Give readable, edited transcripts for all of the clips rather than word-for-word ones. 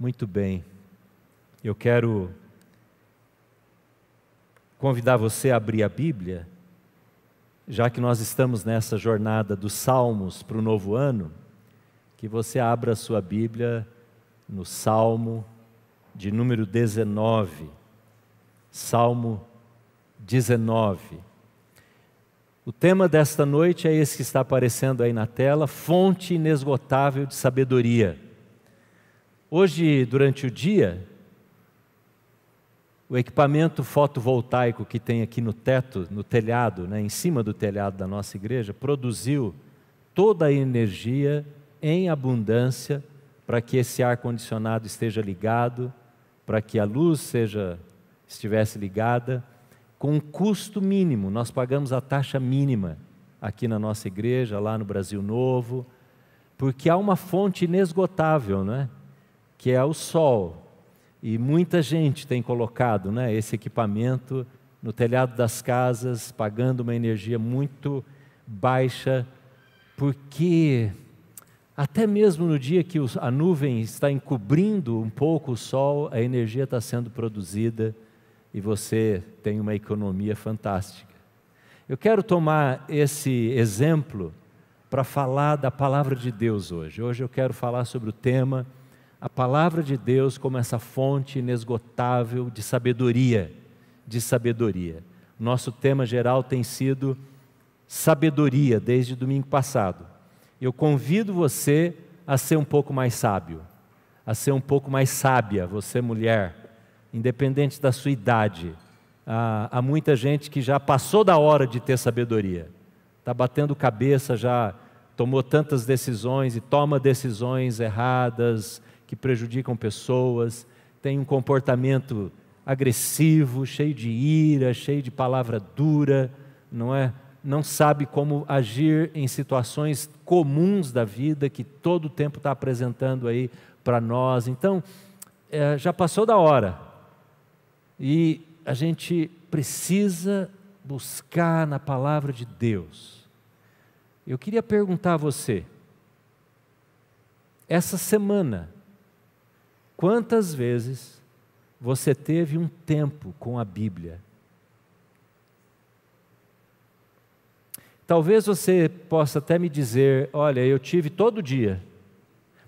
Muito bem, eu quero convidar você a abrir a Bíblia, já que nós estamos nessa jornada dos Salmos para o novo ano, que você abra a sua Bíblia no Salmo de número 19, Salmo 19. O tema desta noite é esse que está aparecendo aí na tela, fonte inesgotável de sabedoria. Hoje, durante o dia, o equipamento fotovoltaico que tem aqui no teto, no telhado, em cima do telhado da nossa igreja, produziu toda a energia em abundância para que esse ar-condicionado esteja ligado, para que a luz estivesse ligada, com um custo mínimo. Nós pagamos a taxa mínima aqui na nossa igreja, lá no Brasil Novo, porque há uma fonte inesgotável, que é o sol. E muita gente tem colocado esse equipamento no telhado das casas, pagando uma energia muito baixa, porque até mesmo no dia que a nuvem está encobrindo um pouco o sol, a energia está sendo produzida e você tem uma economia fantástica. Eu quero tomar esse exemplo para falar da Palavra de Deus hoje. Hoje eu quero falar sobre o tema a Palavra de Deus como essa fonte inesgotável de sabedoria. Nosso tema geral tem sido sabedoria desde domingo passado. Eu convido você a ser um pouco mais sábio, a ser um pouco mais sábia, você mulher, independente da sua idade. Há muita gente que já passou da hora de ter sabedoria, está batendo cabeça, já tomou tantas decisões e toma decisões erradas, que prejudicam pessoas, tem um comportamento agressivo, cheio de ira, cheio de palavra dura, não sabe como agir em situações comuns da vida, que todo o tempo está apresentando aí para nós. Então, já passou da hora, e a gente precisa buscar na Palavra de Deus. Eu queria perguntar a você, essa semana, quantas vezes você teve um tempo com a Bíblia? Talvez você possa até me dizer, olha, eu tive todo dia,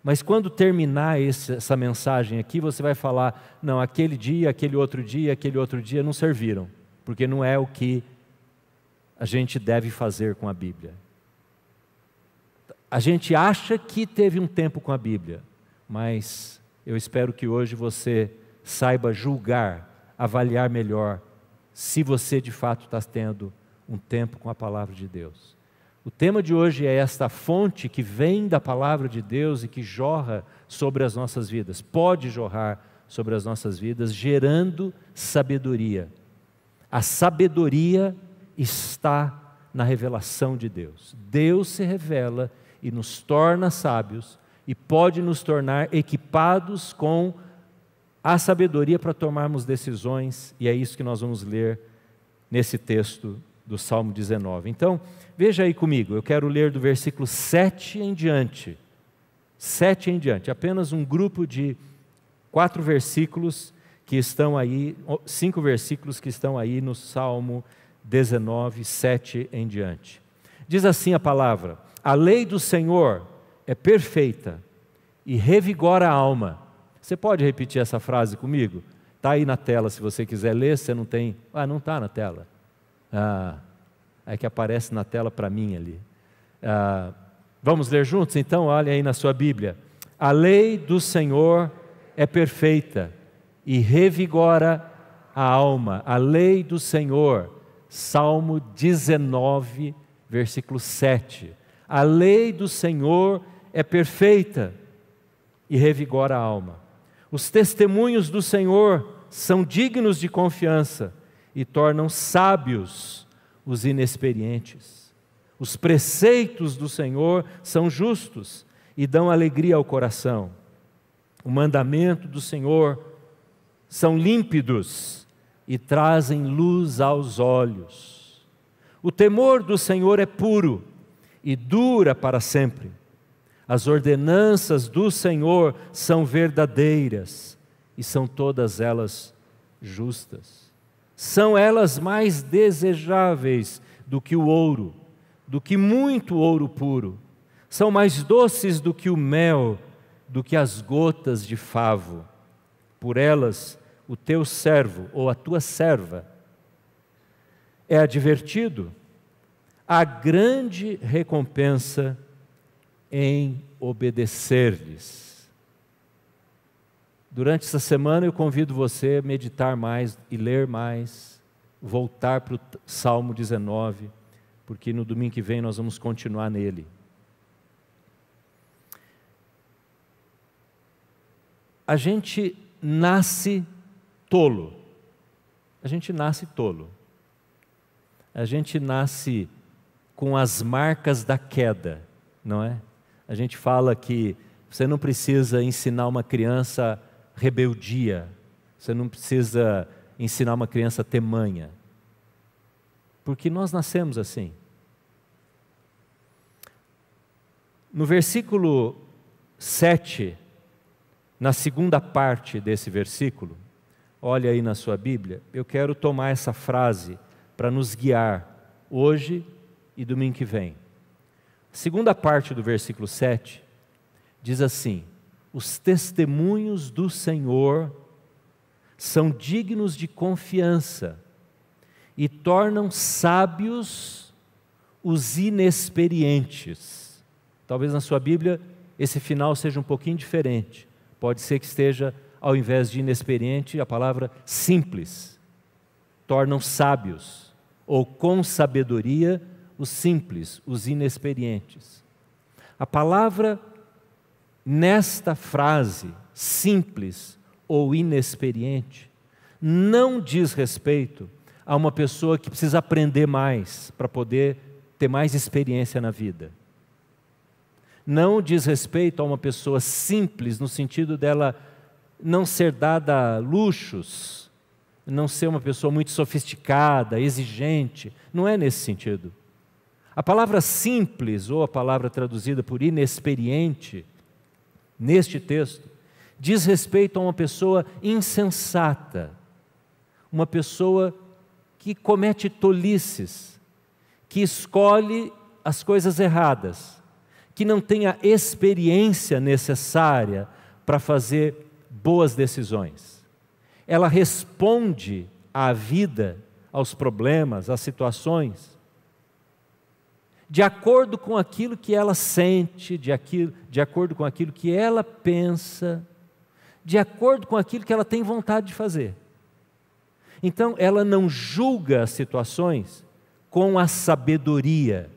mas quando terminar essa mensagem aqui, você vai falar, não, aquele dia, aquele outro dia não serviram, porque não é o que a gente deve fazer com a Bíblia. A gente acha que teve um tempo com a Bíblia, mas eu espero que hoje você saiba julgar, avaliar melhor, se você de fato está tendo um tempo com a Palavra de Deus. O tema de hoje é esta fonte que vem da Palavra de Deus e que jorra sobre as nossas vidas, pode jorrar sobre as nossas vidas, gerando sabedoria. A sabedoria está na revelação de Deus. Deus se revela e nos torna sábios, e pode nos tornar equipados com a sabedoria para tomarmos decisões, e é isso que nós vamos ler nesse texto do Salmo 19. Então, veja aí comigo, eu quero ler do versículo 7 em diante, apenas um grupo de 4 versículos que estão aí, 5 versículos que estão aí no Salmo 19, 7 em diante. Diz assim a palavra: a lei do Senhor é perfeita e revigora a alma. Você pode repetir essa frase comigo? Está aí na tela, se você quiser ler, você não tem... não está na tela. É que aparece na tela para mim ali. Vamos ler juntos? Então, olha aí na sua Bíblia. A lei do Senhor é perfeita e revigora a alma. A lei do Senhor, Salmo 19, versículo 7. A lei do Senhor é perfeita e revigora a alma. Os testemunhos do Senhor são dignos de confiança e tornam sábios os inexperientes. Os preceitos do Senhor são justos e dão alegria ao coração. O mandamento do Senhor são límpidos e trazem luz aos olhos. O temor do Senhor é puro e dura para sempre. As ordenanças do Senhor são verdadeiras e são todas elas justas. São elas mais desejáveis do que o ouro, do que muito ouro puro. São mais doces do que o mel, do que as gotas de favo. Por elas, o teu servo ou a tua serva é advertido. Há grande recompensa em obedecer-lhes. Durante essa semana eu convido você a meditar mais e ler mais, voltar para o Salmo 19, porque no domingo que vem nós vamos continuar nele. A gente nasce tolo. A gente nasce tolo. A gente nasce com as marcas da queda, não é? A gente fala que você não precisa ensinar uma criança rebeldia, você não precisa ensinar uma criança a ter manha, porque nós nascemos assim. No versículo 7, na segunda parte desse versículo, olha aí na sua Bíblia, eu quero tomar essa frase para nos guiar hoje e domingo que vem. A segunda parte do versículo 7 diz assim: os testemunhos do Senhor são dignos de confiança e tornam sábios os inexperientes. Talvez na sua Bíblia esse final seja um pouquinho diferente. Pode ser que esteja, ao invés de inexperiente, a palavra simples. Tornam sábios, ou com sabedoria, os simples, os inexperientes. A palavra nesta frase, simples ou inexperiente, não diz respeito a uma pessoa que precisa aprender mais para poder ter mais experiência na vida. Não diz respeito a uma pessoa simples no sentido dela não ser dada a luxos, não ser uma pessoa muito sofisticada, exigente. Não é nesse sentido. A palavra simples, ou a palavra traduzida por inexperiente, neste texto, diz respeito a uma pessoa insensata, uma pessoa que comete tolices, que escolhe as coisas erradas, que não tem a experiência necessária para fazer boas decisões. Ela responde à vida, aos problemas, às situações, de acordo com aquilo que ela sente, de acordo com aquilo que ela pensa, de acordo com aquilo que ela tem vontade de fazer. Então, ela não julga as situações com a sabedoria,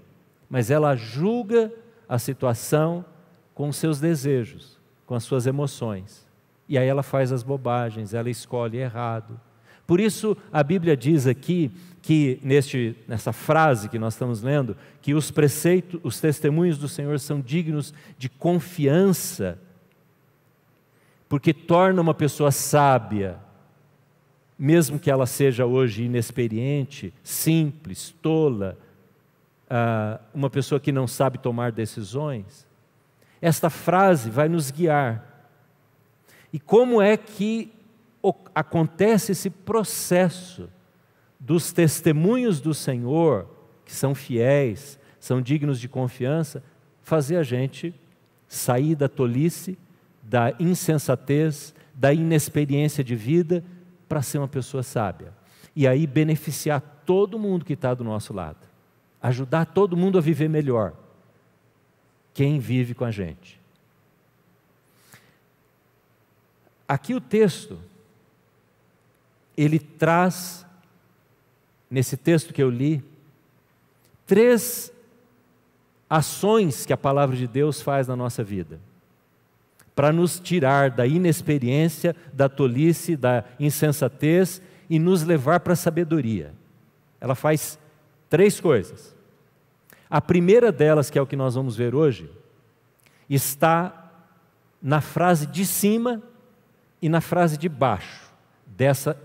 mas ela julga a situação com os seus desejos, com as suas emoções. E aí ela faz as bobagens, ela escolhe errado. Por isso, a Bíblia diz aqui que, nessa frase que nós estamos lendo, que os preceitos, os testemunhos do Senhor são dignos de confiança, porque torna uma pessoa sábia, mesmo que ela seja hoje inexperiente, simples, tola, uma pessoa que não sabe tomar decisões. Esta frase vai nos guiar. E como é que acontece esse processo dos testemunhos do Senhor, que são fiéis, são dignos de confiança, fazer a gente sair da tolice, da insensatez, da inexperiência de vida, para ser uma pessoa sábia. E aí beneficiar todo mundo que está do nosso lado. Ajudar todo mundo a viver melhor. Quem vive com a gente. Aqui o texto, ele traz, nesse texto que eu li, 3 ações que a palavra de Deus faz na nossa vida, para nos tirar da inexperiência, da tolice, da insensatez e nos levar para a sabedoria. Ela faz 3 coisas. A primeira delas, que é o que nós vamos ver hoje, está na frase de cima e na frase de baixo dessa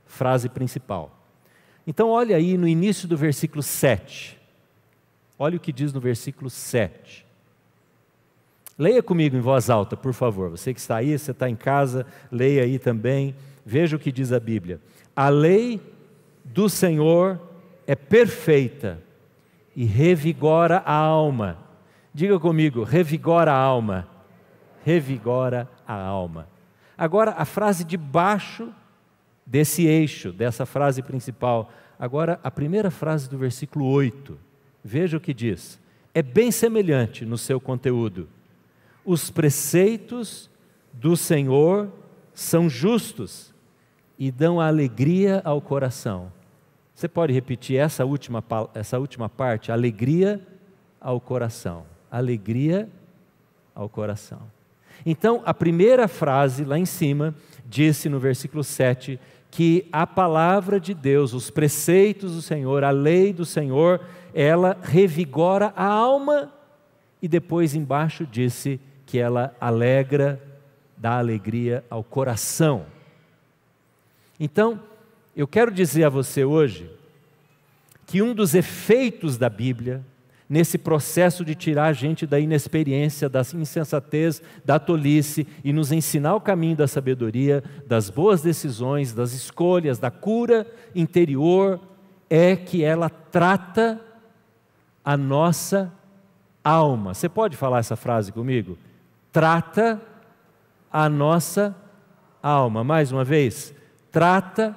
frase principal. Então olha aí no início do versículo 7. Olha o que diz no versículo 7. Leia comigo em voz alta, por favor. Você que está aí, você está em casa, leia aí também. Veja o que diz a Bíblia. A lei do Senhor é perfeita e revigora a alma. Diga comigo, revigora a alma. Revigora a alma. Agora, a frase de baixo desse eixo, dessa frase principal. Agora, a primeira frase do versículo 8. Veja o que diz. É bem semelhante no seu conteúdo. Os preceitos do Senhor são justos e dão alegria ao coração. Você pode repetir essa última parte? Alegria ao coração. Alegria ao coração. Então, a primeira frase lá em cima disse no versículo 7 que a palavra de Deus, os preceitos do Senhor, a lei do Senhor, ela revigora a alma, e depois embaixo disse que ela alegra, dá alegria ao coração. Então, eu quero dizer a você hoje que um dos efeitos da Bíblia, nesse processo de tirar a gente da inexperiência, da insensatez, da tolice e nos ensinar o caminho da sabedoria, das boas decisões, das escolhas, da cura interior, é que ela trata a nossa alma. Você pode falar essa frase comigo? Trata a nossa alma. Mais uma vez, trata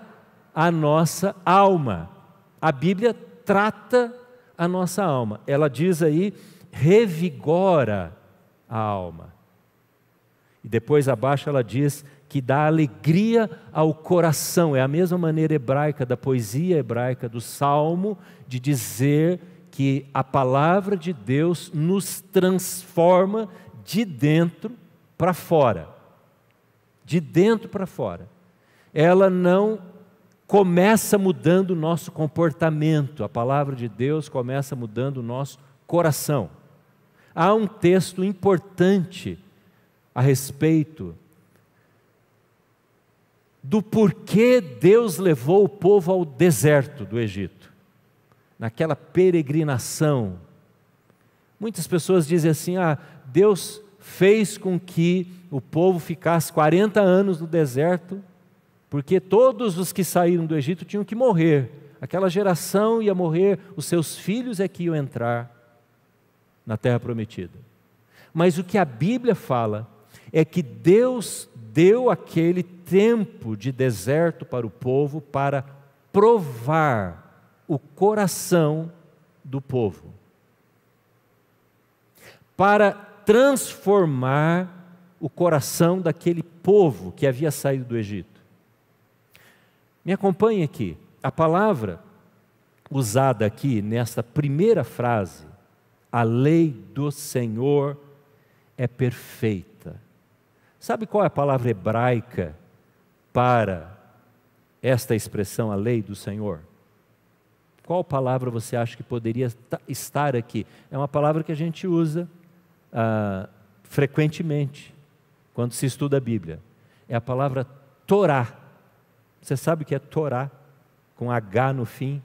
a nossa alma. A Bíblia trata a nossa alma. Ela diz aí, revigora a alma. E depois abaixo ela diz que dá alegria ao coração. É a mesma maneira hebraica, da poesia hebraica, do Salmo, de dizer que a palavra de Deus nos transforma de dentro para fora. De dentro para fora. Ela não começa mudando o nosso comportamento, a palavra de Deus começa mudando o nosso coração. Há um texto importante a respeito do porquê Deus levou o povo ao deserto do Egito, naquela peregrinação. Muitas pessoas dizem assim, Deus fez com que o povo ficasse 40 anos no deserto, porque todos os que saíram do Egito tinham que morrer. Aquela geração ia morrer, os seus filhos é que iam entrar na terra prometida. Mas o que a Bíblia fala é que Deus deu aquele tempo de deserto para o povo para provar o coração do povo, para transformar o coração daquele povo que havia saído do Egito. Me acompanhe aqui, a palavra usada aqui nesta primeira frase, a lei do Senhor é perfeita. Sabe qual é a palavra hebraica para esta expressão, a lei do Senhor? Qual palavra você acha que poderia estar aqui? É uma palavra que a gente usa frequentemente quando se estuda a Bíblia. É a palavra Torá. Você sabe o que é Torá? Com H no fim.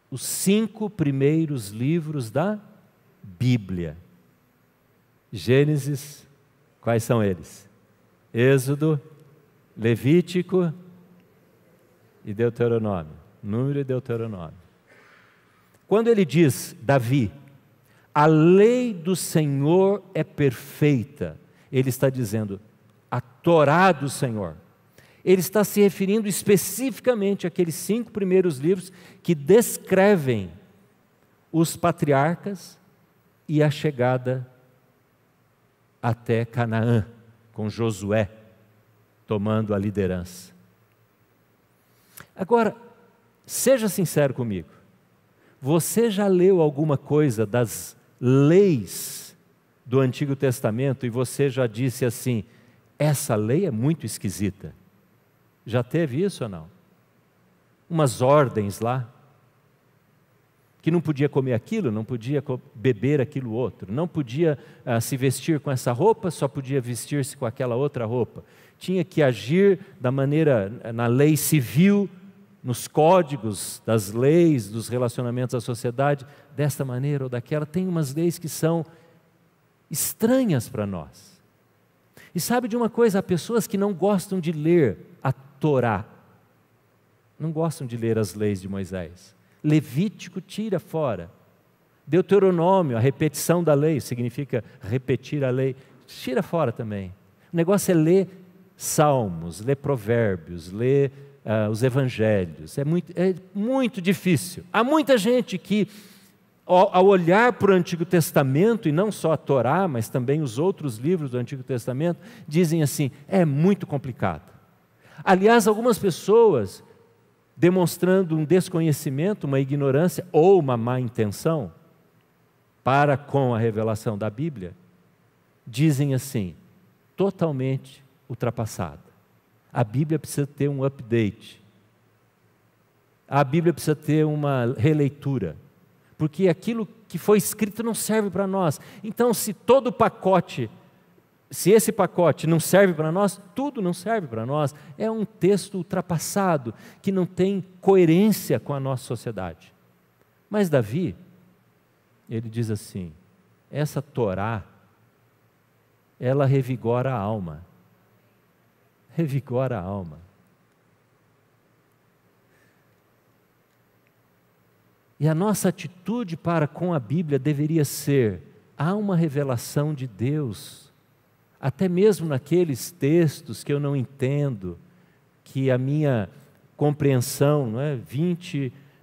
Os 5 primeiros livros da Bíblia. Gênesis, quais são eles? Êxodo, Levítico e Deuteronômio. Número e Deuteronômio. Quando ele diz, Davi, a lei do Senhor é perfeita, ele está dizendo, a Torá do Senhor. Ele está se referindo especificamente àqueles 5 primeiros livros que descrevem os patriarcas e a chegada até Canaã, com Josué tomando a liderança. Agora, seja sincero comigo, você já leu alguma coisa das leis do Antigo Testamento e você já disse assim, essa lei é muito esquisita? Já teve isso ou não? Umas ordens lá, que não podia comer aquilo, não podia beber aquilo outro, não podia se vestir com essa roupa, só podia vestir-se com aquela outra roupa. Tinha que agir da maneira, na lei civil, nos códigos das leis, dos relacionamentos à sociedade, desta maneira ou daquela. Tem umas leis que são estranhas para nós. E sabe de uma coisa? Há pessoas que não gostam de ler a Torá, não gostam de ler as leis de Moisés. Levítico tira fora. Deuteronômio, a repetição da lei, significa repetir a lei, tira fora também. O negócio é ler Salmos, ler Provérbios, ler os Evangelhos. É muito difícil. Há muita gente que, ao olhar para o Antigo Testamento, e não só a Torá, mas também os outros livros do Antigo Testamento, dizem assim, é muito complicado. Aliás, algumas pessoas, demonstrando um desconhecimento, uma ignorância ou uma má intenção para com a revelação da Bíblia, dizem assim, totalmente ultrapassada. A Bíblia precisa ter um update. A Bíblia precisa ter uma releitura. Porque aquilo que foi escrito não serve para nós. Então, se esse pacote não serve para nós, tudo não serve para nós. É um texto ultrapassado, que não tem coerência com a nossa sociedade. Mas Davi, ele diz assim, essa Torá, ela revigora a alma. Revigora a alma. E a nossa atitude para com a Bíblia deveria ser, há uma revelação de Deus, até mesmo naqueles textos que eu não entendo, que a minha compreensão,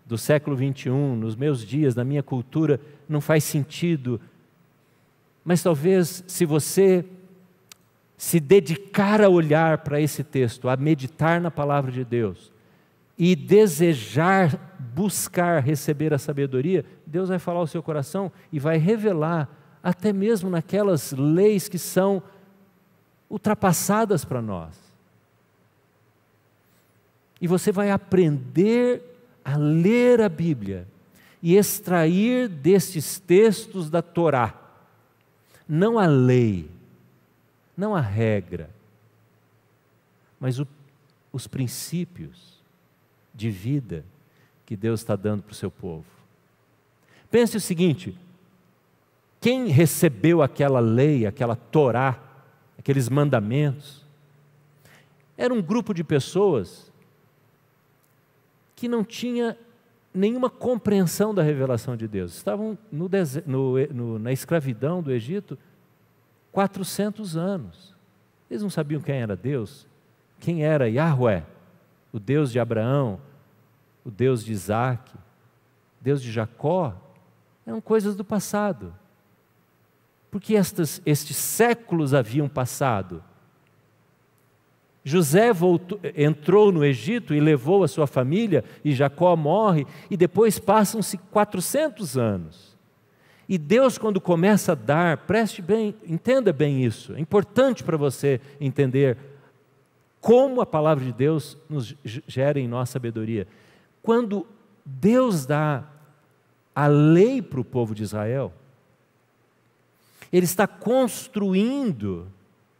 do século 21, nos meus dias, na minha cultura, não faz sentido. Mas talvez, se você se dedicar a olhar para esse texto, a meditar na palavra de Deus, e desejar, buscar receber a sabedoria, Deus vai falar ao seu coração e vai revelar, até mesmo naquelas leis que são ultrapassadas para nós. E você vai aprender a ler a Bíblia e extrair destes textos da Torá, não a lei, não a regra, mas os princípios de vida que Deus está dando para o seu povo. Pense o seguinte, quem recebeu aquela lei, aquela Torá, aqueles mandamentos, era um grupo de pessoas que não tinha nenhuma compreensão da revelação de Deus. Estavam na escravidão do Egito 400 anos. Eles não sabiam quem era Deus, quem era Yahweh, o Deus de Abraão, o Deus de Isaac, Deus de Jacó. Eram coisas do passado. Porque estes séculos haviam passado. José entrou no Egito e levou a sua família, e Jacó morre, e depois passam-se 400 anos. E Deus, quando começa a dar, preste bem, entenda bem isso, é importante para você entender como a palavra de Deus nos gera em nós sabedoria. Quando Deus dá a lei para o povo de Israel, Ele está construindo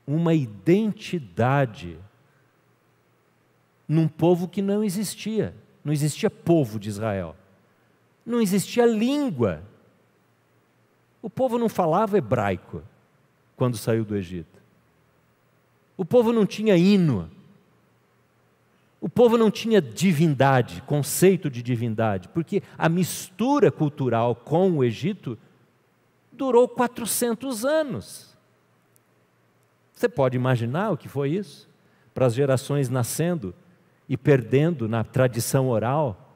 uma identidade num povo que não existia povo de Israel, não existia língua, o povo não falava hebraico quando saiu do Egito, o povo não tinha hino, o povo não tinha divindade, conceito de divindade, porque a mistura cultural com o Egito durou 400 anos. Você pode imaginar o que foi isso? Para as gerações nascendo e perdendo na tradição oral.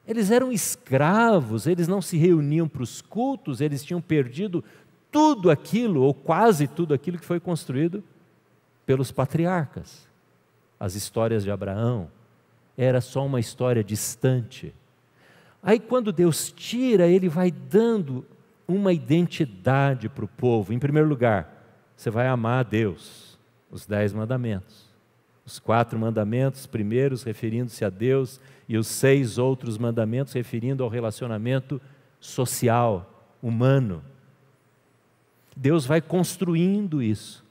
Eles eram escravos, eles não se reuniam para os cultos, eles tinham perdido tudo aquilo, ou quase tudo aquilo que foi construído pelos patriarcas. As histórias de Abraão, era só uma história distante. Aí quando Deus tira, Ele vai dando uma identidade para o povo. Em primeiro lugar, você vai amar a Deus, os 10 mandamentos. Os 4 mandamentos, primeiros referindo-se a Deus, e os 6 outros mandamentos referindo ao relacionamento social, humano. Deus vai construindo isso.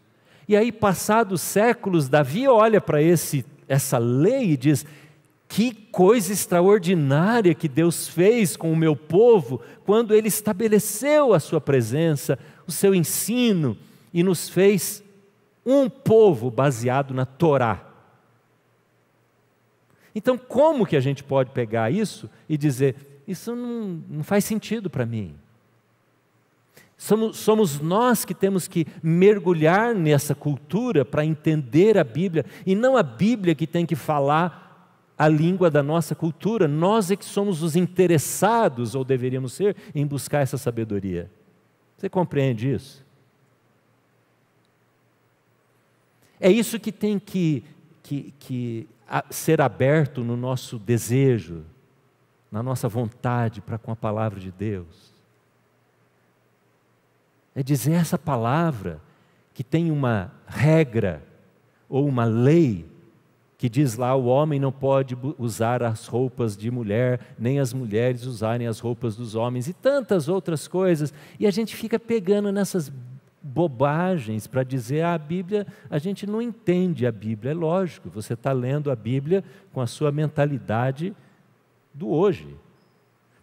E aí, passados séculos, Davi olha para essa lei e diz: que coisa extraordinária que Deus fez com o meu povo, quando Ele estabeleceu a sua presença, o seu ensino e nos fez um povo baseado na Torá. Então, como que a gente pode pegar isso e dizer, isso não faz sentido para mim? Somos nós que temos que mergulhar nessa cultura para entender a Bíblia, e não a Bíblia que tem que falar a língua da nossa cultura. Nós é que somos os interessados, ou deveríamos ser, em buscar essa sabedoria. Você compreende isso? É isso que tem que ser aberto no nosso desejo, na nossa vontade para com a palavra de Deus. É dizer essa palavra que tem uma regra ou uma lei que diz lá, o homem não pode usar as roupas de mulher, nem as mulheres usarem as roupas dos homens, e tantas outras coisas, e a gente fica pegando nessas bobagens para dizer, a Bíblia, a gente não entende a Bíblia. É lógico, você está lendo a Bíblia com a sua mentalidade do hoje.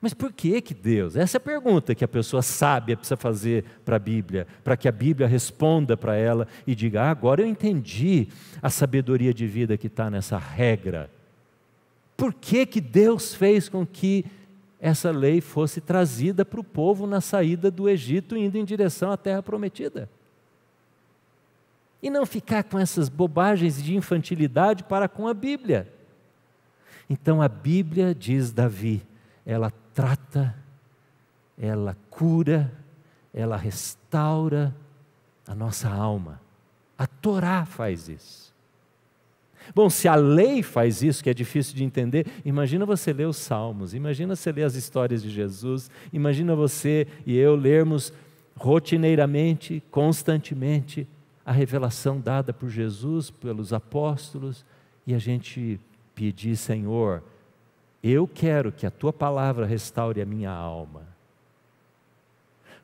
Mas por que Deus? Essa é a pergunta que a pessoa sábia precisa fazer para a Bíblia, para que a Bíblia responda para ela e diga, agora eu entendi a sabedoria de vida que está nessa regra. Por que Deus fez com que essa lei fosse trazida para o povo na saída do Egito, indo em direção à terra prometida? E não ficar com essas bobagens de infantilidade para com a Bíblia. Então a Bíblia, diz Davi, ela trata, ela cura, ela restaura a nossa alma. A Torá faz isso. Bom, se a lei faz isso, que é difícil de entender, imagina você ler os Salmos, imagina você ler as histórias de Jesus, imagina você e eu lermos rotineiramente, constantemente, a revelação dada por Jesus, pelos apóstolos, e a gente pedir, Senhor, eu quero que a Tua palavra restaure a minha alma.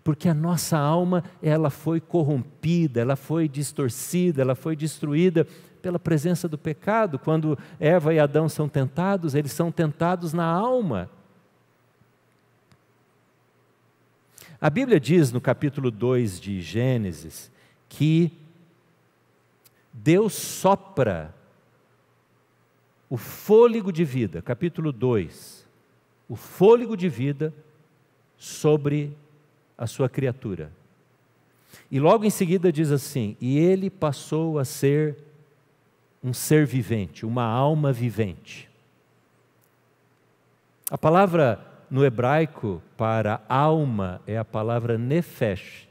Porque a nossa alma, ela foi corrompida, ela foi distorcida, ela foi destruída pela presença do pecado. Quando Eva e Adão são tentados, eles são tentados na alma. A Bíblia diz no capítulo 2 de Gênesis que Deus sopra o fôlego de vida, capítulo 2, o fôlego de vida sobre a sua criatura. E logo em seguida diz assim, e ele passou a ser um ser vivente, uma alma vivente. A palavra no hebraico para alma é a palavra nefesh,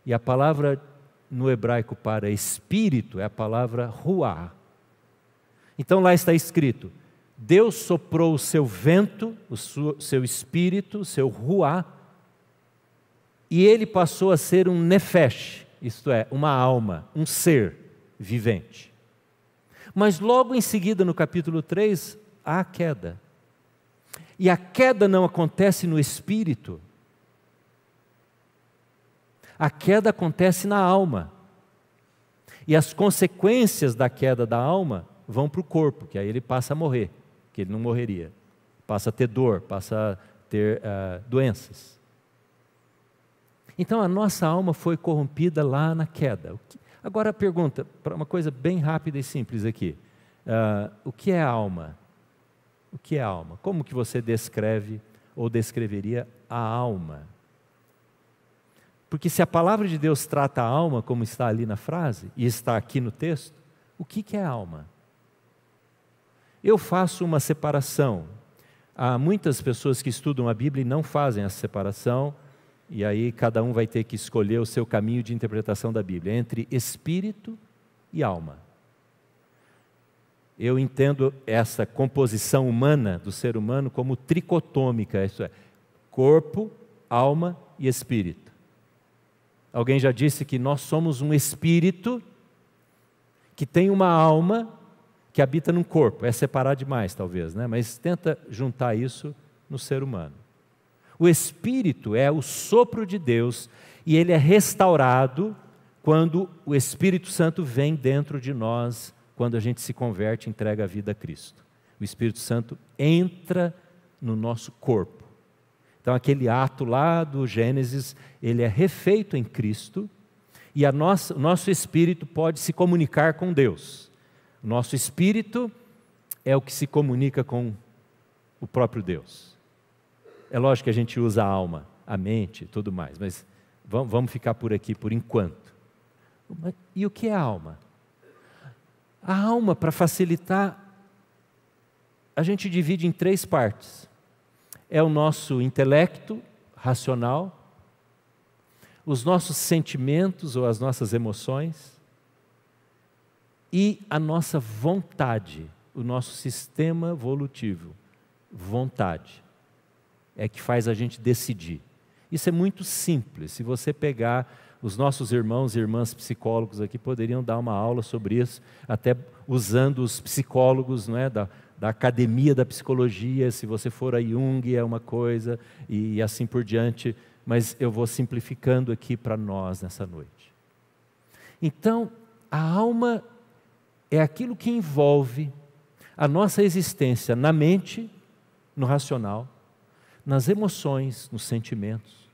e a palavra no hebraico para espírito é a palavra ruah. Então lá está escrito, Deus soprou o seu vento, o seu espírito, o seu ruah, e ele passou a ser um nefesh, isto é, uma alma, um ser vivente. Mas logo em seguida, no capítulo 3, há a queda. E a queda não acontece no espírito, a queda acontece na alma. E as consequências da queda da alma vão para o corpo, que aí ele passa a morrer, que ele não morreria. Passa a ter dor, passa a ter doenças. Então a nossa alma foi corrompida lá na queda. Agora a pergunta, para uma coisa bem rápida e simples aqui. O que é alma? O que é alma? Como que você descreve ou descreveria a alma? Porque se a palavra de Deus trata a alma, como está ali na frase, e está aqui no texto, o que é alma? Eu faço uma separação. Há muitas pessoas que estudam a Bíblia e não fazem essa separação, e aí cada um vai ter que escolher o seu caminho de interpretação da Bíblia, entre espírito e alma. Eu entendo essa composição humana do ser humano como tricotômica, isso é, corpo, alma e espírito. Alguém já disse que nós somos um espírito que tem uma alma que habita num corpo. É separar demais, talvez, né? Mas tenta juntar isso no ser humano. O Espírito é o sopro de Deus e ele é restaurado quando o Espírito Santo vem dentro de nós, quando a gente se converte e entrega a vida a Cristo. O Espírito Santo entra no nosso corpo. Então aquele ato lá do Gênesis, ele é refeito em Cristo, e o nosso espírito pode se comunicar com Deus. O nosso espírito é o que se comunica com o próprio Deus. É lógico que a gente usa a alma, a mente e tudo mais, mas vamos ficar por aqui por enquanto. E o que é a alma? A alma, para facilitar, a gente divide em 3 partes. É o nosso intelecto racional, os nossos sentimentos ou as nossas emoções e a nossa vontade, o nosso sistema volutivo, vontade, é que faz a gente decidir. Isso é muito simples. Se você pegar os nossos irmãos e irmãs psicólogos aqui, poderiam dar uma aula sobre isso, até usando os psicólogos, não é, da academia da psicologia. Se você for a Jung é uma coisa, e assim por diante, mas eu vou simplificando aqui para nós nessa noite. Então, a alma é aquilo que envolve a nossa existência na mente, no racional, nas emoções, nos sentimentos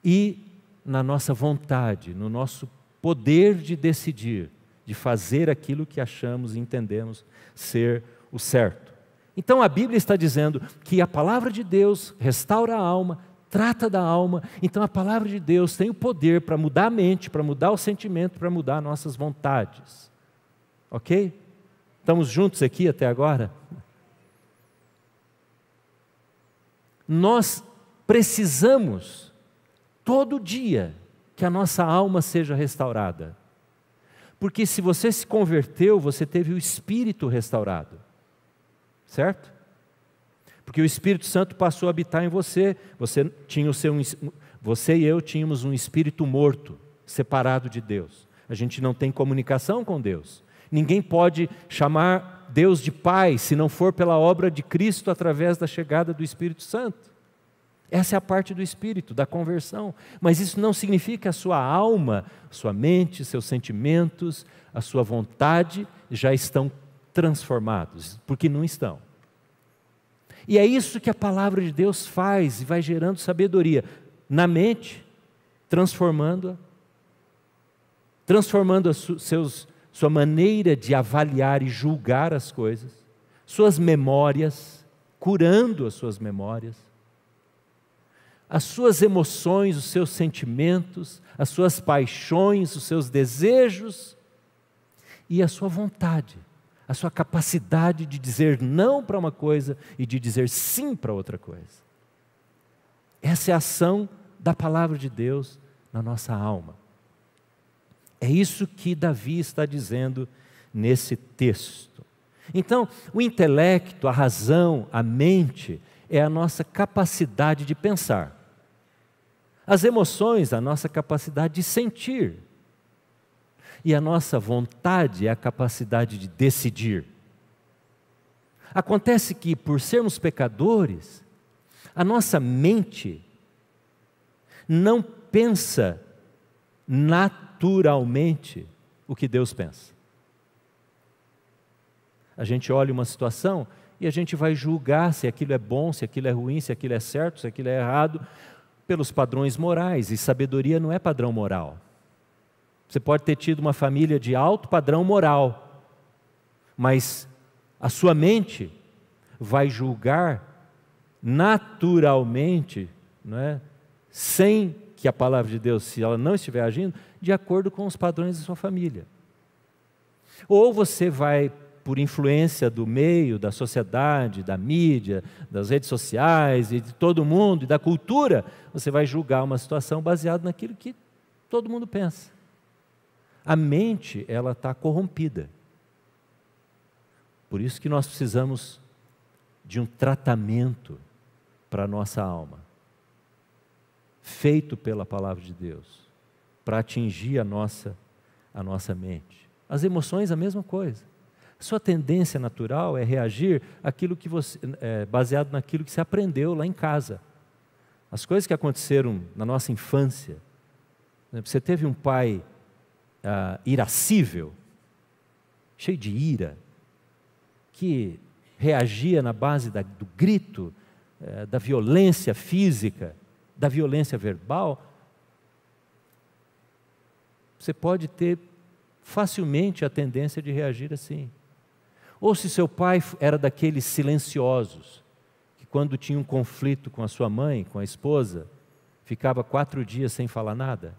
e na nossa vontade, no nosso poder de decidir, de fazer aquilo que achamos e entendemos ser o certo. Então a Bíblia está dizendo que a palavra de Deus restaura a alma, trata da alma. Então a palavra de Deus tem o poder para mudar a mente, para mudar o sentimento, para mudar nossas vontades. Ok? Estamos juntos aqui até agora? Nós precisamos todo dia que a nossa alma seja restaurada. Porque se você se converteu, você teve o espírito restaurado. Certo? Porque o Espírito Santo passou a habitar em você. Você e eu tínhamos um espírito morto, separado de Deus. A gente não tem comunicação com Deus. Ninguém pode chamar Deus de Pai se não for pela obra de Cristo através da chegada do Espírito Santo. Essa é a parte do Espírito, da conversão. Mas isso não significa que a sua alma, sua mente, seus sentimentos, a sua vontade já estão transformados, porque não estão. E é isso que a palavra de Deus faz e vai gerando sabedoria na mente, transformando sua maneira de avaliar e julgar as coisas, suas memórias, curando as suas memórias, as suas emoções, os seus sentimentos, as suas paixões, os seus desejos e a sua vontade, a sua capacidade de dizer não para uma coisa e de dizer sim para outra coisa. Essa é a ação da palavra de Deus na nossa alma. É isso que Davi está dizendo nesse texto. Então, o intelecto, a razão, a mente, é a nossa capacidade de pensar. As emoções, a nossa capacidade de sentir. E a nossa vontade é a capacidade de decidir. Acontece que, por sermos pecadores, a nossa mente não pensa naturalmente o que Deus pensa. A gente olha uma situação e a gente vai julgar se aquilo é bom, se aquilo é ruim, se aquilo é certo, se aquilo é errado, pelos padrões morais, e sabedoria não é padrão moral. Você pode ter tido uma família de alto padrão moral, mas a sua mente vai julgar naturalmente, não é? Sem que a palavra de Deus, se ela não estiver agindo, de acordo com os padrões da sua família. Ou você vai, por influência do meio, da sociedade, da mídia, das redes sociais e de todo mundo, e da cultura, você vai julgar uma situação baseada naquilo que todo mundo pensa. A mente, ela está corrompida. Por isso que nós precisamos de um tratamento para a nossa alma, feito pela palavra de Deus, para atingir a nossa mente. As emoções, a mesma coisa. A sua tendência natural é reagir baseado naquilo que você aprendeu lá em casa. As coisas que aconteceram na nossa infância. Você teve um pai irascível, cheio de ira, que reagia na base do grito, da violência física, da violência verbal, você pode ter facilmente a tendência de reagir assim. Ou se seu pai era daqueles silenciosos, que quando tinha um conflito com a sua mãe, com a esposa, ficava 4 dias sem falar nada.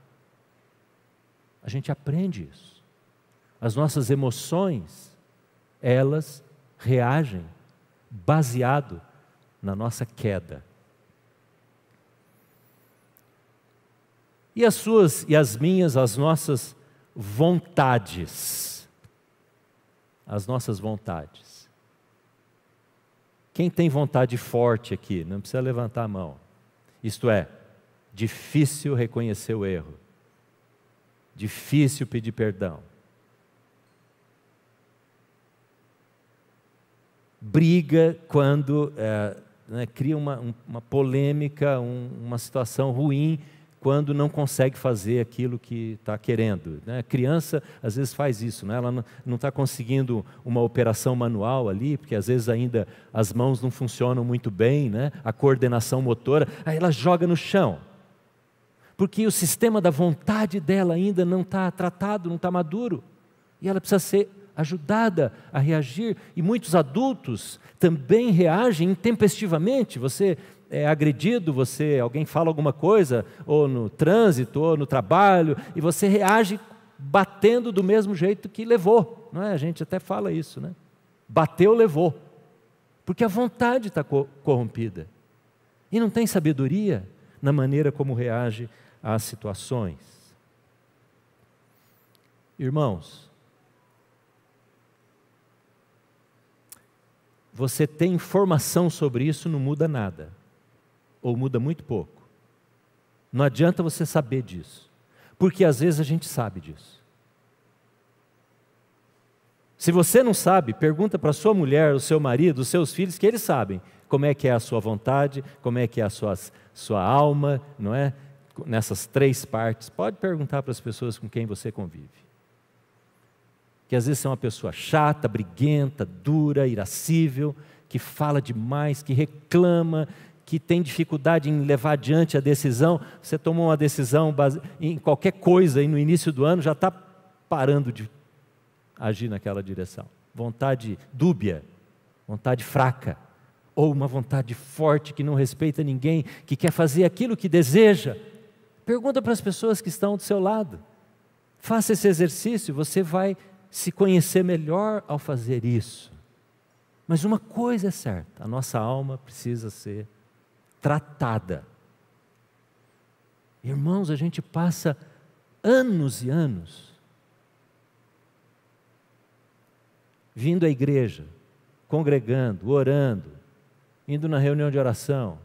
A gente aprende isso. As nossas emoções, elas reagem baseado na nossa queda. E as suas e as minhas, as nossas vontades. As nossas vontades. Quem tem vontade forte aqui? Não precisa levantar a mão. Isto é, difícil reconhecer o erro. Difícil pedir perdão. Briga quando cria uma polêmica, uma situação ruim, quando não consegue fazer aquilo que está querendo. A criança às vezes faz isso, ela não está conseguindo uma operação manual ali, porque às vezes ainda as mãos não funcionam muito bem, a coordenação motora, aí ela joga no chão, porque o sistema da vontade dela ainda não está tratado, não está maduro, e ela precisa ser ajudada a reagir. E muitos adultos também reagem intempestivamente. Você é agredido, alguém fala alguma coisa, ou no trânsito, ou no trabalho, e você reage batendo do mesmo jeito que levou, não é? A gente até fala isso, bateu, levou, porque a vontade está corrompida, e não tem sabedoria na maneira como reage às situações. Irmãos, você ter informação sobre isso não muda nada, ou muda muito pouco. Não adianta você saber disso, porque às vezes a gente sabe disso. Se você não sabe, pergunta para a sua mulher, o seu marido, os seus filhos, que eles sabem como é que é a sua vontade, como é que é a sua alma, não é? Nessas 3 partes. Pode perguntar para as pessoas com quem você convive. Que às vezes você é uma pessoa chata, briguenta, dura, irascível, que fala demais, que reclama, que tem dificuldade em levar adiante a decisão. Você tomou uma decisão em qualquer coisa e no início do ano já está parando de agir naquela direção. Vontade dúbia, vontade fraca, ou uma vontade forte que não respeita ninguém, que quer fazer aquilo que deseja. Pergunta para as pessoas que estão do seu lado. Faça esse exercício, você vai se conhecer melhor ao fazer isso. Mas uma coisa é certa, a nossa alma precisa ser tratada. Irmãos, a gente passa anos e anos vindo à igreja, congregando, orando, indo na reunião de oração,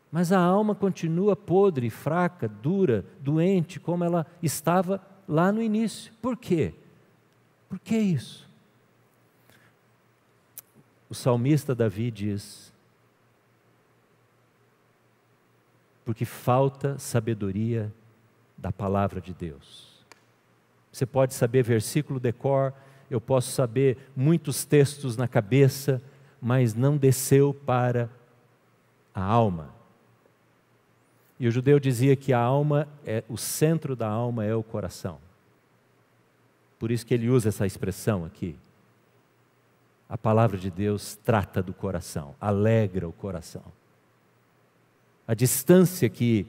mas a alma continua podre, fraca, dura, doente, como ela estava lá no início. Por quê? Por que isso? O salmista Davi diz: porque falta sabedoria da palavra de Deus. Você pode saber versículo de cor, eu posso saber muitos textos na cabeça, mas não desceu para a alma. E o judeu dizia que a alma, o centro da alma é o coração. Por isso que ele usa essa expressão aqui. A palavra de Deus trata do coração, alegra o coração. A distância que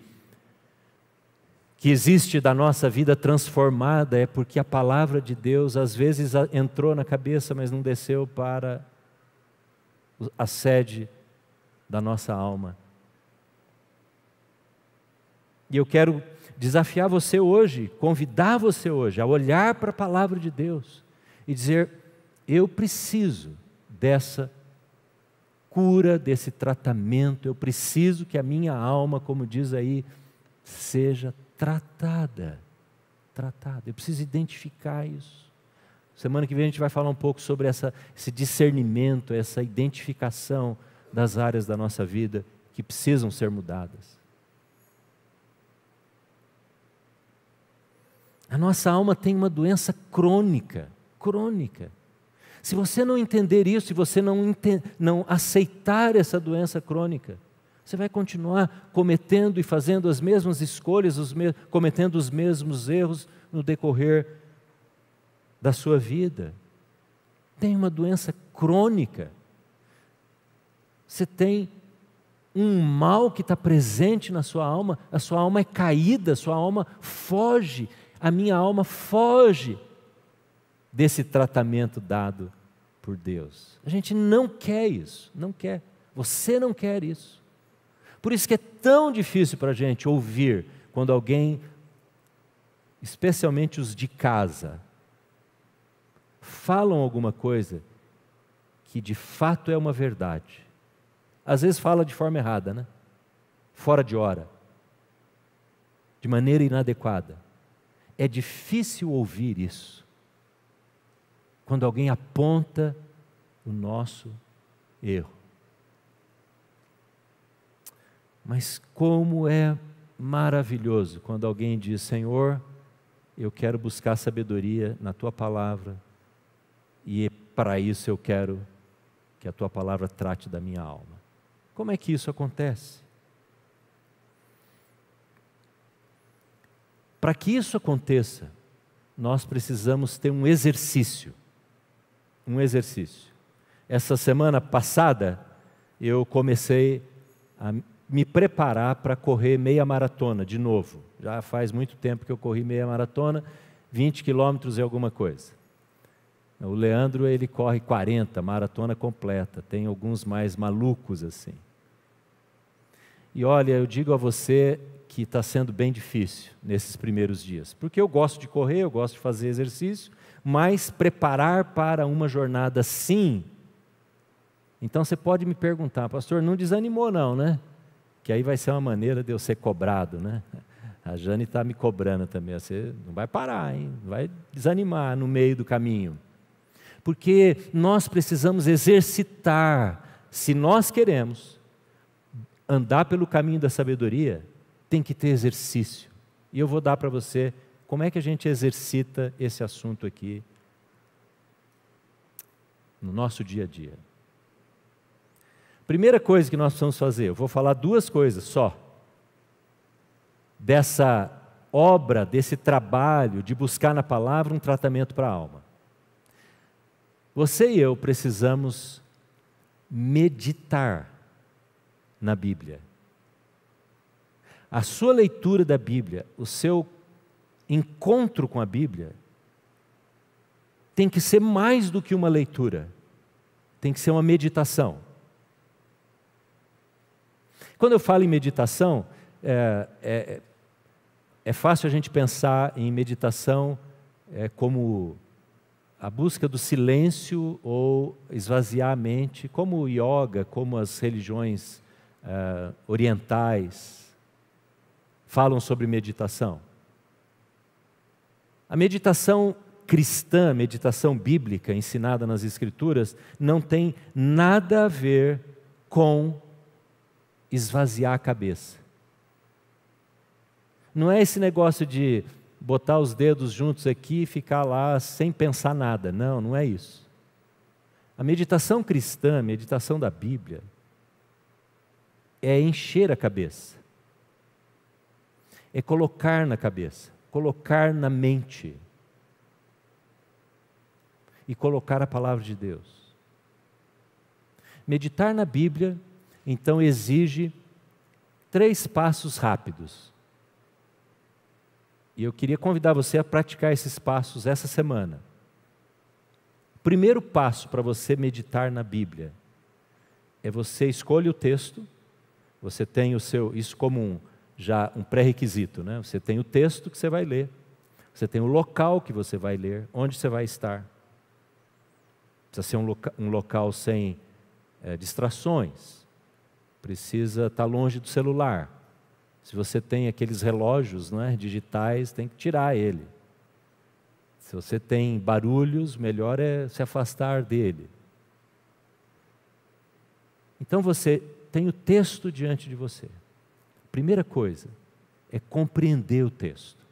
existe da nossa vida transformada é porque a palavra de Deus às vezes entrou na cabeça, mas não desceu para a sede da nossa alma. E eu quero desafiar você hoje, convidar você hoje a olhar para a palavra de Deus e dizer: eu preciso dessa cura, desse tratamento, eu preciso que a minha alma, como diz aí, seja tratada. Eu preciso identificar isso. Semana que vem a gente vai falar um pouco sobre esse discernimento, essa identificação das áreas da nossa vida que precisam ser mudadas. A nossa alma tem uma doença crônica. Se você não entender isso, se você não aceitar essa doença crônica, Você vai continuar cometendo e fazendo as mesmas escolhas, cometendo os mesmos erros no decorrer da sua vida. Tem uma doença crônica. Você tem um mal que está presente na sua alma, a sua alma é caída, a sua alma foge, a minha alma foge desse tratamento dado por Deus. A gente não quer isso, não quer. Você não quer isso. Por isso que é tão difícil para a gente ouvir quando alguém, especialmente os de casa, falam alguma coisa que de fato é uma verdade. Às vezes fala de forma errada, né? Fora de hora, de maneira inadequada. É difícil ouvir isso quando alguém aponta o nosso erro. Mas como é maravilhoso quando alguém diz: Senhor, eu quero buscar sabedoria na Tua Palavra e para isso eu quero que a Tua Palavra trate da minha alma. Como é que isso acontece? Para que isso aconteça, nós precisamos ter um exercício. Um exercício. Essa semana passada, eu comecei a me preparar para correr meia maratona de novo. Já faz muito tempo que eu corri meia maratona, 20 quilômetros e alguma coisa. O Leandro, ele corre 40, maratona completa, tem alguns mais malucos assim. E olha, eu digo a você que está sendo bem difícil nesses primeiros dias, porque eu gosto de correr, eu gosto de fazer exercício, mas preparar para uma jornada sim. Então você pode me perguntar: pastor, não desanimou não, né? Que aí vai ser uma maneira de eu ser cobrado, né? A Jane está me cobrando também, você não vai parar, hein? Não vai desanimar no meio do caminho. Porque nós precisamos exercitar, se nós queremos andar pelo caminho da sabedoria, tem que ter exercício. E eu vou dar para você como é que a gente exercita esse assunto aqui no nosso dia a dia. Primeira coisa que nós precisamos fazer, eu vou falar duas coisas só, dessa obra, desse trabalho de buscar na palavra um tratamento para a alma. Você e eu precisamos meditar na Bíblia. A sua leitura da Bíblia, o seu encontro com a Bíblia, tem que ser mais do que uma leitura, tem que ser uma meditação. Quando eu falo em meditação, é fácil a gente pensar em meditação como a busca do silêncio ou esvaziar a mente, como o yoga, como as religiões orientais falam sobre meditação. A meditação cristã, a meditação bíblica ensinada nas Escrituras, não tem nada a ver com esvaziar a cabeça. Não é esse negócio de botar os dedos juntos aqui e ficar lá sem pensar nada. Não, não é isso. A meditação cristã, a meditação da Bíblia, é encher a cabeça. É colocar na cabeça, colocar na mente. E colocar a palavra de Deus. Meditar na Bíblia, então, exige 3 passos rápidos. E eu queria convidar você a praticar esses passos essa semana. O primeiro passo para você meditar na Bíblia é você escolhe o texto, você tem o seu, isso como já um pré-requisito, né? Você tem o texto que você vai ler, você tem o local que você vai ler, onde você vai estar. Precisa ser um local sem distrações. Precisa estar longe do celular. Se você tem aqueles relógios, né, digitais, tem que tirar ele. Se você tem barulhos, melhor é se afastar dele. Então você tem o texto diante de você. Primeira coisa é compreender o texto.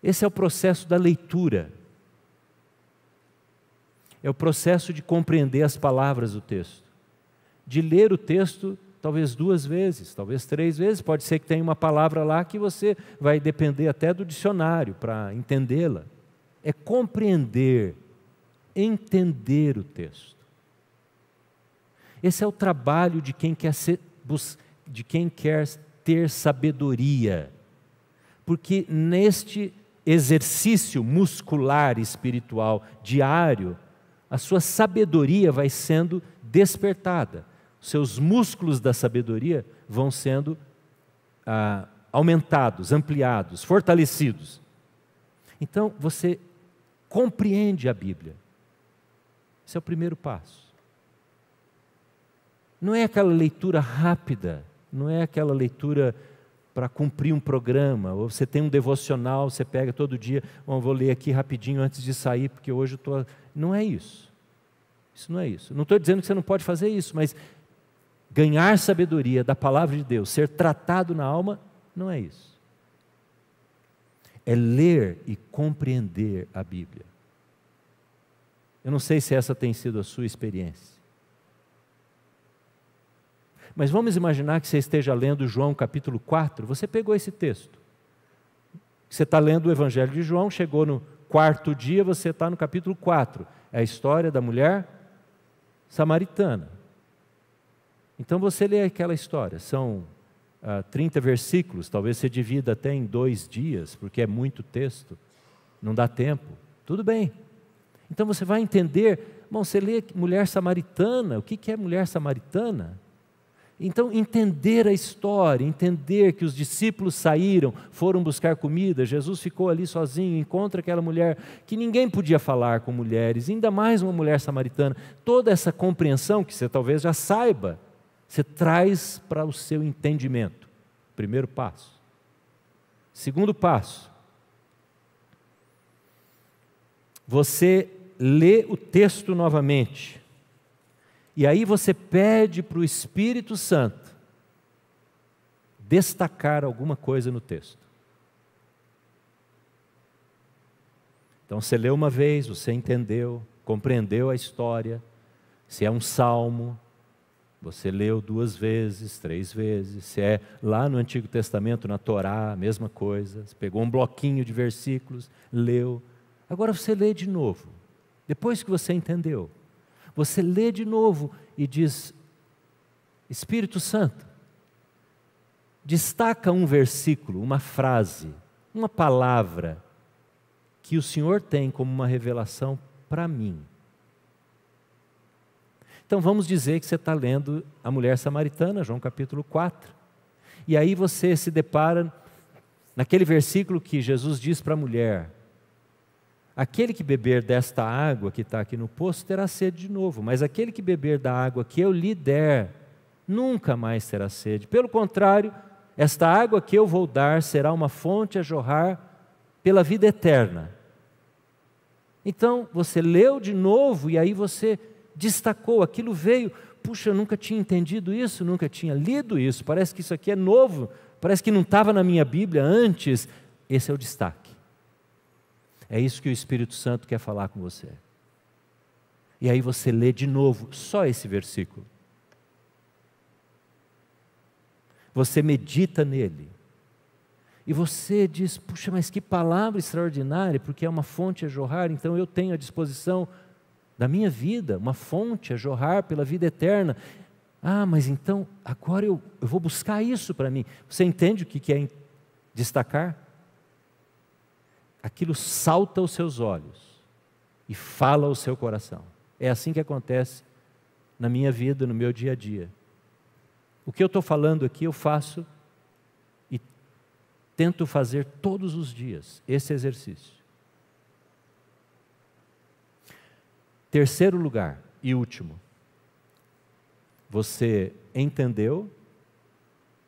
Esse é o processo da leitura. É o processo de compreender as palavras do texto. de ler o texto talvez 2 vezes, talvez 3 vezes. Pode ser que tenha uma palavra lá que você vai depender até do dicionário para entendê-la. É compreender, entender o texto. Esse é o trabalho de quem quer ter sabedoria. Porque neste exercício muscular espiritual diário, a sua sabedoria vai sendo despertada. Os seus músculos da sabedoria vão sendo aumentados, ampliados, fortalecidos. Então, você compreende a Bíblia. Esse é o primeiro passo. Não é aquela leitura rápida, não é aquela leitura para cumprir um programa, ou você tem um devocional, você pega todo dia, vou ler aqui rapidinho antes de sair, porque hoje eu estou... Não é isso. Isso não é isso. Não estou dizendo que você não pode fazer isso, mas ganhar sabedoria da palavra de Deus, ser tratado na alma, não é isso. É ler e compreender a Bíblia. Eu não sei se essa tem sido a sua experiência. Mas vamos imaginar que você esteja lendo João capítulo 4, você pegou esse texto. Você está lendo o Evangelho de João, chegou no 4º dia, você está no capítulo 4. É a história da mulher samaritana. Então você lê aquela história, são 30 versículos, talvez você divida até em 2 dias, porque é muito texto, não dá tempo. Tudo bem. Então você vai entender, bom, você lê mulher samaritana, o que é mulher samaritana? Então, entender a história, entender que os discípulos saíram, foram buscar comida, Jesus ficou ali sozinho, encontra aquela mulher que ninguém podia falar com mulheres, ainda mais uma mulher samaritana. Toda essa compreensão, que você talvez já saiba, você traz para o seu entendimento. Primeiro passo. Segundo passo, você lê o texto novamente. E aí você pede para o Espírito Santo destacar alguma coisa no texto. Então você leu uma vez, você entendeu, compreendeu a história. Se é um salmo, você leu 2 vezes, 3 vezes. Se é lá no Antigo Testamento, na Torá, a mesma coisa. Você pegou um bloquinho de versículos, leu. Agora você lê de novo, depois que você entendeu. Você lê de novo e diz: Espírito Santo, destaca um versículo, uma frase, uma palavra que o Senhor tem como uma revelação para mim. Então vamos dizer que você está lendo a mulher samaritana, João capítulo 4, e aí você se depara naquele versículo que Jesus diz para a mulher: aquele que beber desta água que está aqui no poço terá sede de novo, mas aquele que beber da água que eu lhe der, nunca mais terá sede. Pelo contrário, esta água que eu vou dar será uma fonte a jorrar pela vida eterna. Então, você leu de novo e aí você destacou, aquilo veio, puxa, eu nunca tinha entendido isso, nunca tinha lido isso, parece que isso aqui é novo, parece que não estava na minha Bíblia antes. Esse é o destaque. É isso que o Espírito Santo quer falar com você. E aí você lê de novo só esse versículo. Você medita nele. E você diz: puxa, mas que palavra extraordinária, porque é uma fonte a jorrar, então eu tenho à disposição da minha vida, uma fonte a jorrar pela vida eterna. Ah, mas então, agora eu vou buscar isso para mim. Você entende o que é destacar? Aquilo salta aos seus olhos e fala ao seu coração. É assim que acontece na minha vida, no meu dia a dia. O que eu estou falando aqui, eu faço e tento fazer todos os dias, esse exercício. Terceiro lugar e último, você entendeu,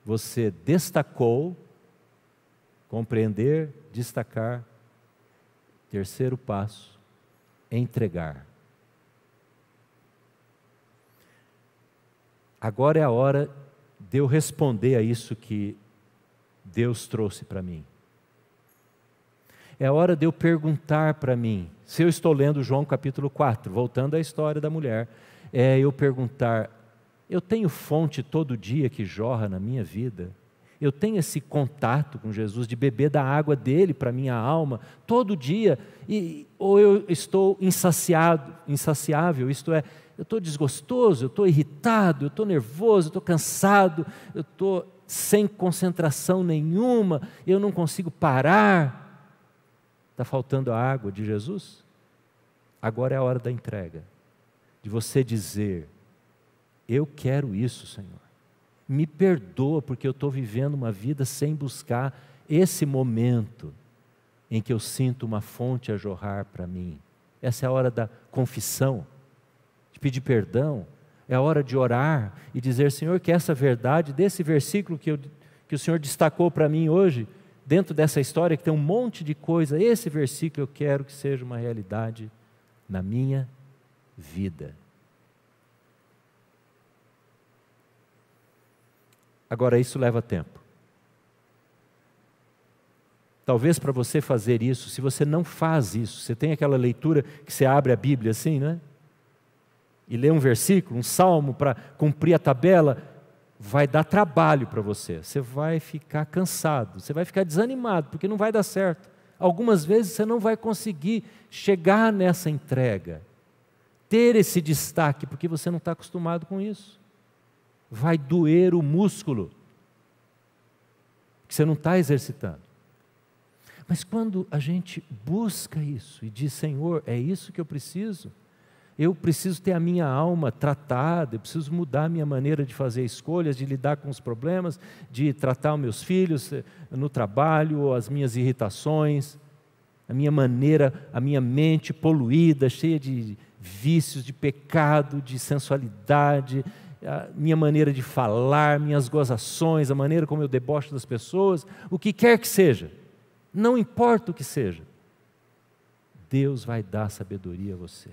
você destacou, compreender, destacar. Terceiro passo, entregar. Agora é a hora de eu responder a isso que Deus trouxe para mim. É a hora de eu perguntar para mim, se eu estou lendo João capítulo 4, voltando à história da mulher, é eu perguntar: Eu tenho fonte todo dia que jorra na minha vida. Eu tenho esse contato com Jesus, de beber da água dele para a minha alma, todo dia. Ou eu estou insaciável, isto é, eu estou desgostoso, eu estou irritado, eu estou nervoso, eu estou cansado, eu estou sem concentração nenhuma, eu não consigo parar. Está faltando a água de Jesus? Agora é a hora da entrega, de você dizer: eu quero isso, Senhor. Me perdoa porque eu estou vivendo uma vida sem buscar esse momento em que eu sinto uma fonte a jorrar para mim. Essa é a hora da confissão, de pedir perdão, é a hora de orar e dizer: Senhor, que essa verdade desse versículo que o Senhor destacou para mim hoje, dentro dessa história que tem um monte de coisa, esse versículo eu quero que seja uma realidade na minha vida. Agora, isso leva tempo. Talvez para você fazer isso, se você não faz isso, você tem aquela leitura que você abre a Bíblia assim, né? E lê um versículo, um salmo para cumprir a tabela, vai dar trabalho para você. Você vai ficar cansado, você vai ficar desanimado, porque não vai dar certo. Algumas vezes você não vai conseguir chegar nessa entrega, ter esse destaque, porque você não está acostumado com isso. Vai doer o músculo, que você não está exercitando. Mas quando a gente busca isso e diz: Senhor, é isso que eu preciso ter a minha alma tratada, eu preciso mudar a minha maneira de fazer escolhas, de lidar com os problemas, de tratar os meus filhos no trabalho, as minhas irritações, a minha mente poluída, cheia de vícios, de pecado, de sensualidade, a minha maneira de falar, minhas gozações, a maneira como eu debocho das pessoas, o que quer que seja, não importa o que seja, Deus vai dar sabedoria a você.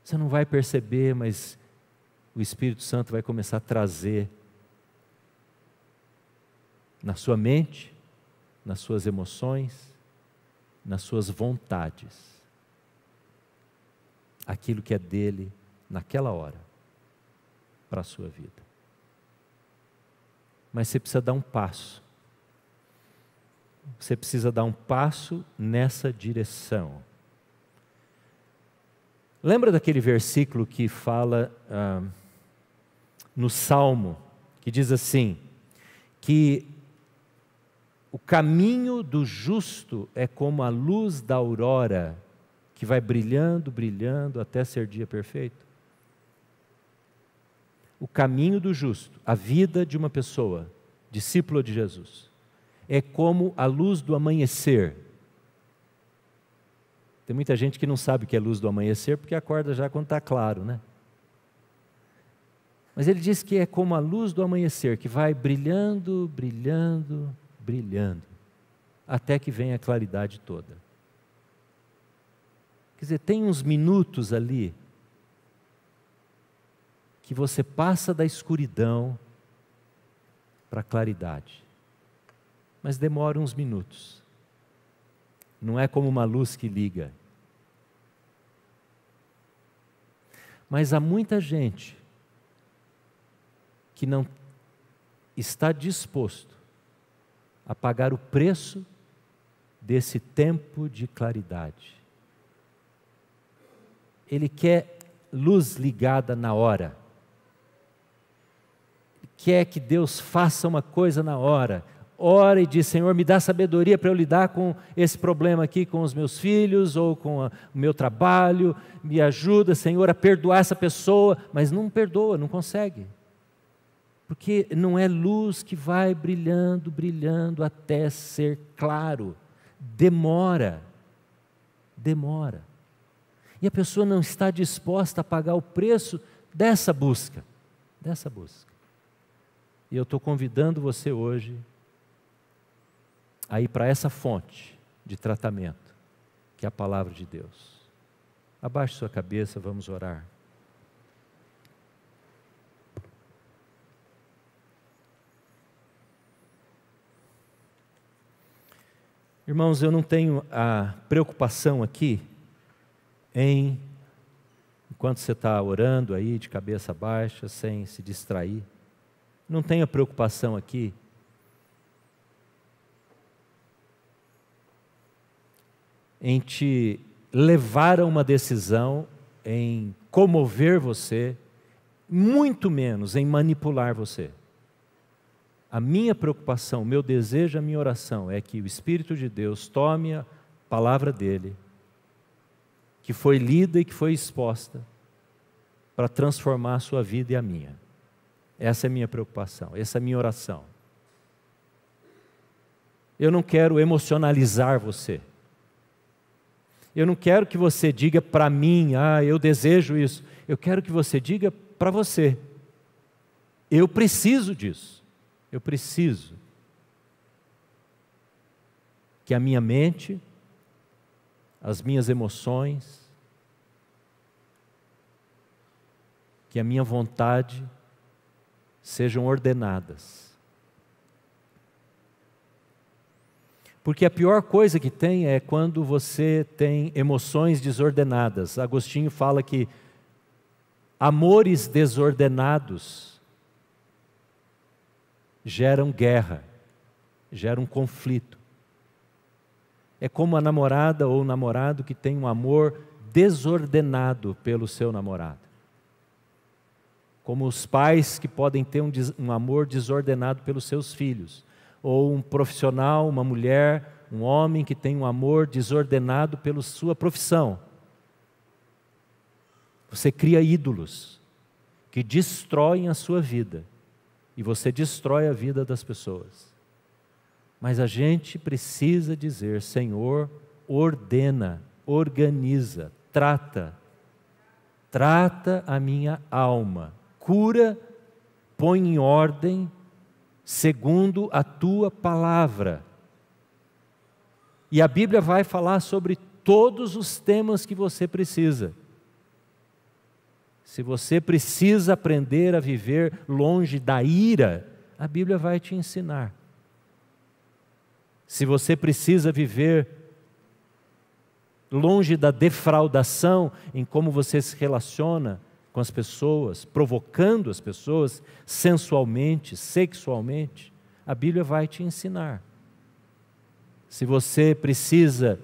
Você não vai perceber, mas o Espírito Santo vai começar a trazer na sua mente, nas suas emoções, nas suas vontades, aquilo que é dele naquela hora, para a sua vida. Mas você precisa dar um passo. Você precisa dar um passo nessa direção. Lembra daquele versículo que fala no Salmo, que diz assim, que o caminho do justo é como a luz da aurora, que vai brilhando, brilhando, até ser dia perfeito? O caminho do justo, a vida de uma pessoa, discípula de Jesus, é como a luz do amanhecer. Tem muita gente que não sabe o que é luz do amanhecer, porque acorda já quando está claro, né? Mas ele diz que é como a luz do amanhecer, que vai brilhando, brilhando, brilhando, até que vem a claridade toda. Quer dizer, tem uns minutos ali, que você passa da escuridão para a claridade. Mas demora uns minutos. Não é como uma luz que liga. Mas há muita gente que não está disposto a pagar o preço desse tempo de claridade. Ele quer luz ligada na hora. Quer que Deus faça uma coisa na hora. Ora e diz: Senhor, me dá sabedoria para eu lidar com esse problema aqui com os meus filhos ou com o meu trabalho. Me ajuda, Senhor, a perdoar essa pessoa. Mas não perdoa, não consegue. Porque não é luz que vai brilhando, brilhando até ser claro. Demora. Demora. E a pessoa não está disposta a pagar o preço dessa busca. Dessa busca. E eu estou convidando você hoje a ir para essa fonte de tratamento, que é a palavra de Deus. Abaixe sua cabeça, vamos orar. Irmãos, eu não tenho a preocupação aqui em enquanto você está orando aí de cabeça baixa, sem se distrair, não tenha preocupação aqui em te levar a uma decisão, em comover você, muito menos em manipular você. A minha preocupação, meu desejo, a minha oração é que o Espírito de Deus tome a palavra dele, que foi lida e que foi exposta, para transformar a sua vida e a minha. Essa é a minha preocupação, essa é a minha oração. Eu não quero emocionalizar você. Eu não quero que você diga para mim, eu desejo isso. Eu quero que você diga para você, eu preciso disso. Eu preciso que a minha mente, as minhas emoções, que a minha vontade sejam ordenadas. Porque a pior coisa que tem é quando você tem emoções desordenadas. Agostinho fala que amores desordenados geram guerra, geram conflito. É como a namorada ou o namorado que tem um amor desordenado pelo seu namorado. Como os pais que podem ter um amor desordenado pelos seus filhos. Ou um profissional, uma mulher, um homem que tem um amor desordenado pela sua profissão. Você cria ídolos que destroem a sua vida. E você destrói a vida das pessoas. Mas a gente precisa dizer, Senhor, ordena, organiza, trata a minha alma, cura, põe em ordem, segundo a tua palavra. E a Bíblia vai falar sobre todos os temas que você precisa. Se você precisa aprender a viver longe da ira, a Bíblia vai te ensinar. Se você precisa viver longe da defraudação em como você se relaciona com as pessoas, provocando as pessoas sensualmente, sexualmente, a Bíblia vai te ensinar. Se você precisa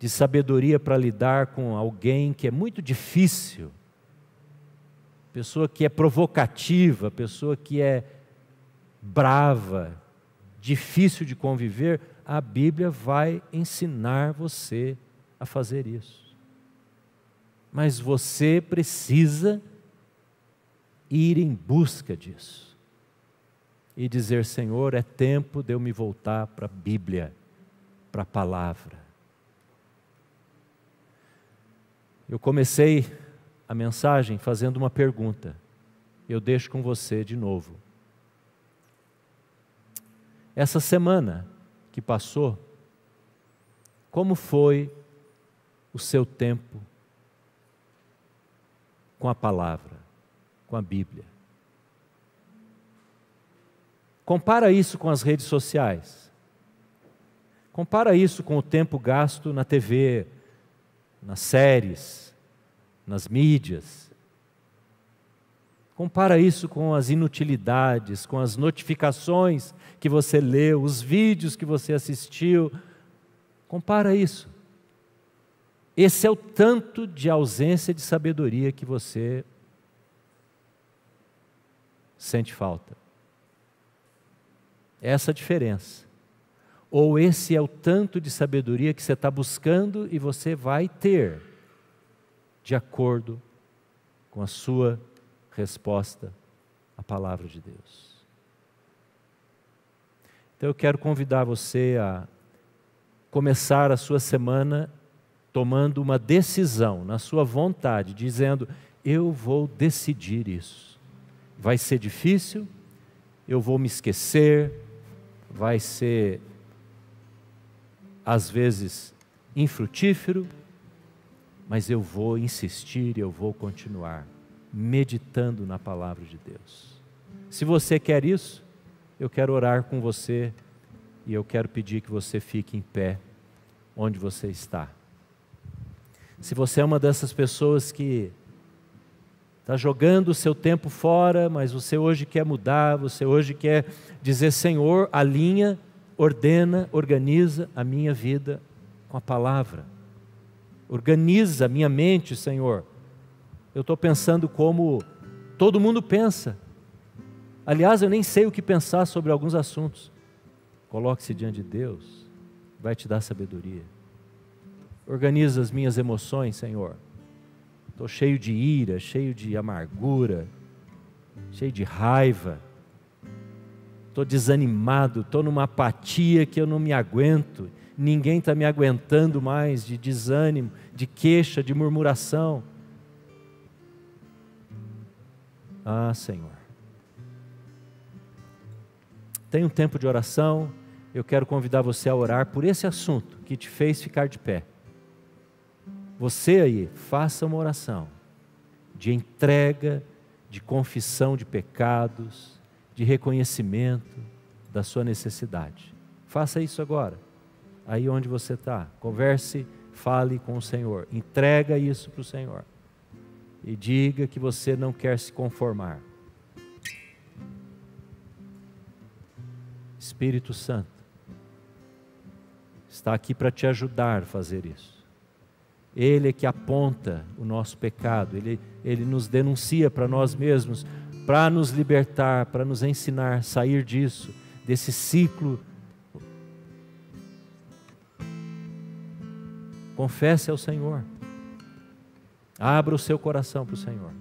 de sabedoria para lidar com alguém que é muito difícil, pessoa que é provocativa, pessoa que é brava, difícil de conviver, a Bíblia vai ensinar você a fazer isso. Mas você precisa ir em busca disso. E dizer, Senhor, é tempo de eu me voltar para a Bíblia, para a palavra. Eu comecei a mensagem fazendo uma pergunta. Eu deixo com você de novo. Essa semana que passou, como foi o seu tempo com a palavra, com a Bíblia? Compara isso com as redes sociais. Compara isso com o tempo gasto na TV, nas séries, nas mídias. Compara isso com as inutilidades, com as notificações que você leu, os vídeos que você assistiu. Compara isso. Esse é o tanto de ausência de sabedoria que você sente falta. Essa a diferença. Ou esse é o tanto de sabedoria que você está buscando e você vai ter, de acordo com a sua resposta à palavra de Deus. Então eu quero convidar você a começar a sua semana tomando uma decisão na sua vontade, dizendo, eu vou decidir isso. Vai ser difícil, eu vou me esquecer, vai ser, às vezes, infrutífero, mas eu vou insistir, eu vou continuar meditando na palavra de Deus. Se você quer isso, eu quero orar com você e eu quero pedir que você fique em pé onde você está. Se você é uma dessas pessoas que está jogando o seu tempo fora, mas você hoje quer mudar, você hoje quer dizer: Senhor, alinha, ordena, organiza a minha vida com a palavra. Organiza a minha mente, Senhor. Eu estou pensando como todo mundo pensa. Aliás, eu nem sei o que pensar sobre alguns assuntos. Coloque-se diante de Deus, vai te dar sabedoria. Organiza as minhas emoções, Senhor. Estou cheio de ira, cheio de amargura, cheio de raiva. Estou desanimado, estou numa apatia que eu não me aguento. Ninguém está me aguentando mais, de desânimo, de queixa, de murmuração. Ah, Senhor. Tem um tempo de oração, eu quero convidar você a orar por esse assunto que te fez ficar de pé. Você aí, faça uma oração de entrega, de confissão de pecados, de reconhecimento da sua necessidade. Faça isso agora, aí onde você está. Converse, fale com o Senhor, entrega isso para o Senhor e diga que você não quer se conformar. Espírito Santo está aqui para te ajudar a fazer isso. Ele é que aponta o nosso pecado, Ele nos denuncia para nós mesmos, para nos libertar, para nos ensinar a sair disso, desse ciclo. Confesse ao Senhor, abra o seu coração para o Senhor.